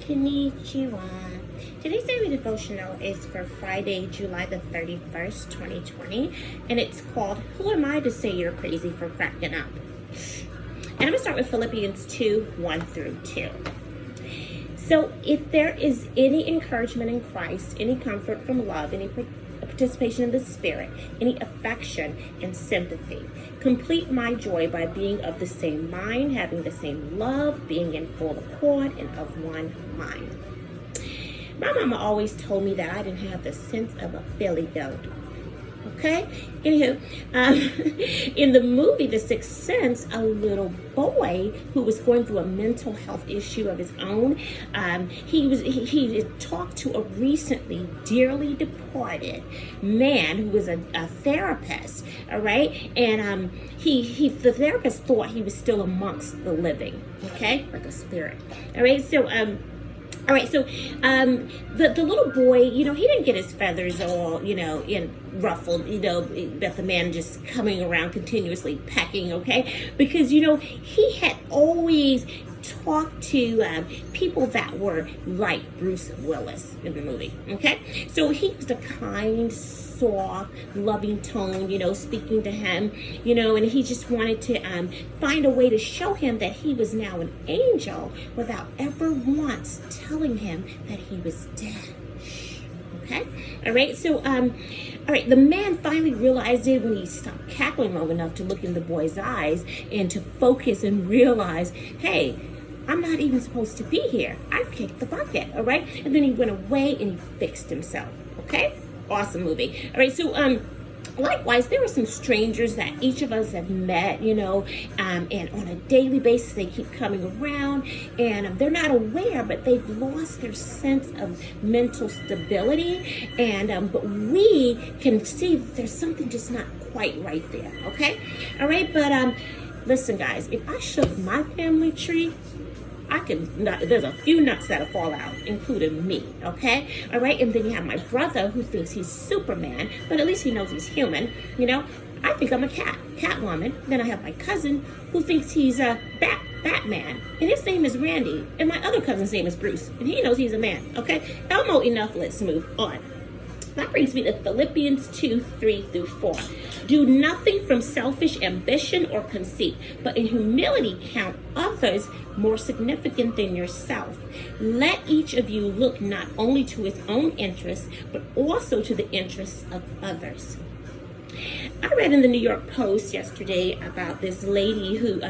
Konnichiwa. Today's daily devotional is for Friday, July the 31st, 2020, and it's called, Who Am I to Say You're Crazy for Cracking Up? And I'm going to start with Philippians 2, 1 through 2. So if there is any encouragement in Christ, any comfort from love, any participation in the Spirit, any affection and sympathy, complete my joy by being of the same mind, having the same love, being in full accord and of one mind. My mama always told me that I didn't have the sense of a Billy Goat. Okay? Anywho, in the movie The Sixth Sense, a little boy who was going through a mental health issue of his own, he talked to a recently dearly departed man who was a therapist, all right? And the therapist thought he was still amongst the living, okay? Like a spirit, all right? All right, so the little boy, he didn't get his feathers all, ruffled, that the man just coming around continuously pecking, okay? Because, he had always talked to people that were like Bruce Willis in the movie, okay? So he was a kind, soft, loving tone, speaking to him, and he just wanted to find a way to show him that he was now an angel without ever once telling him that he was dead. Okay? All right, so, the man finally realized it when he stopped cackling long enough to look in the boy's eyes and to focus and realize, hey, I'm not even supposed to be here. I've kicked the bucket, all right? And then he went away and he fixed himself, okay? Awesome movie. All right, so likewise, there are some strangers that each of us have met, and on a daily basis they keep coming around, and they're not aware, but they've lost their sense of mental stability, and but we can see that there's something just not quite right there, okay? All right, but listen, guys, if I shook my family tree, there's a few nuts that'll fall out, including me, okay? All right, and then you have my brother who thinks he's Superman, but at least he knows he's human, I think I'm a Catwoman. Then I have my cousin who thinks he's a Batman, and his name is Randy, and my other cousin's name is Bruce, and he knows he's a man, okay? Elmo, enough, let's move on. That brings me to Philippians 2, 3 through 4. Do nothing from selfish ambition or conceit, but in humility count others more significant than yourself. Let each of you look not only to his own interests, but also to the interests of others. I read in the New York Post yesterday about this lady who,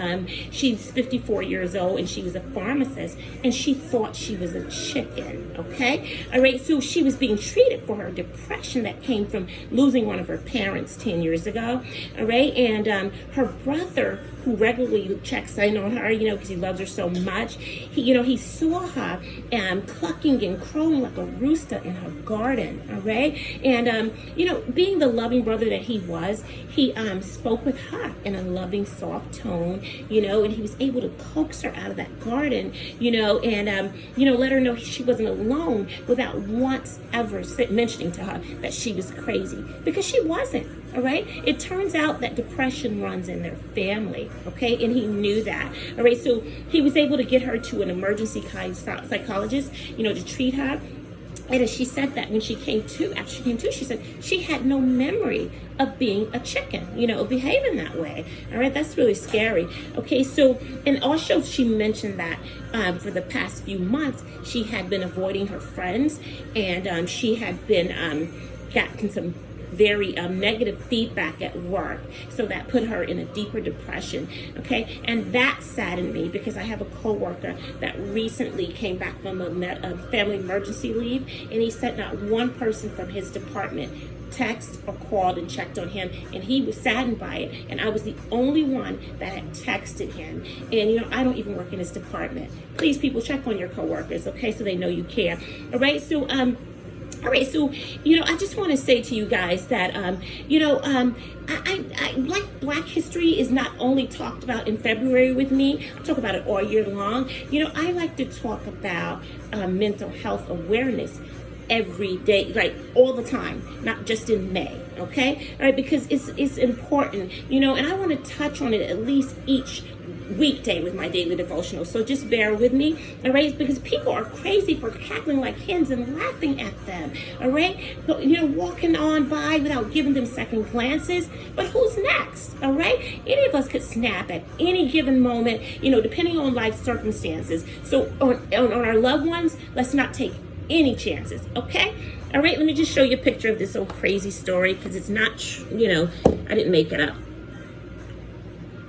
she's 54 years old and she was a pharmacist and she thought she was a chicken, okay? All right, so she was being treated for her depression that came from losing one of her parents 10 years ago, all right? And her brother, who regularly checks in on her, because he loves her so much, he saw her clucking and crowing like a rooster in her garden, all right? And, being the loving brother that he was, he spoke with her in a loving, soft tone, and he was able to coax her out of that garden, and, let her know she wasn't alone without once ever mentioning to her that she was crazy, because she wasn't, all right? It turns out that depression runs in their family, okay? And he knew that, all right? So he was able to get her to an emergency psychologist, to treat her. And as she said that when she came to, after she came to, she said she had no memory of being a chicken, of behaving that way. All right, that's really scary. Okay, so, and also she mentioned that for the past few months, she had been avoiding her friends, and she had been gotten some very negative feedback at work, so that put her in a deeper depression, okay? And that saddened me because I have a coworker that recently came back from a family emergency leave, and he said not one person from his department texted or called and checked on him, and he was saddened by it, and I was the only one that had texted him. And I don't even work in his department. Please, people, check on your coworkers, okay, so they know you care. All right, so all right, so, I just want to say to you guys that, I like Black history is not only talked about in February with me, I talk about it all year long. I like to talk about mental health awareness every day, like all the time, not just in May, okay? All right, because it's important, you know, and I want to touch on it at least each weekday with my daily devotional. So just bear with me, all right? Because people are crazy for cackling like hens and laughing at them, all right? You know, walking on by without giving them second glances. But who's next, all right? Any of us could snap at any given moment, you know, depending on life circumstances. So on our loved ones, let's not take any chances, okay? All right, let me just show you a picture of this old crazy story because it's not, you know, I didn't make it up.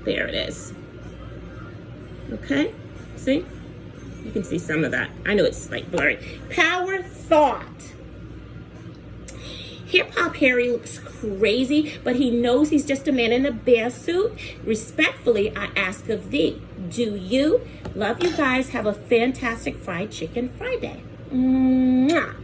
There it is. Okay, see? You can see some of that. I know it's like blurry. Power thought. Hip Hop Harry looks crazy, but he knows he's just a man in a bear suit. Respectfully, I ask of thee, do you? Love you guys. Have a fantastic Fried Chicken Friday. Mwah.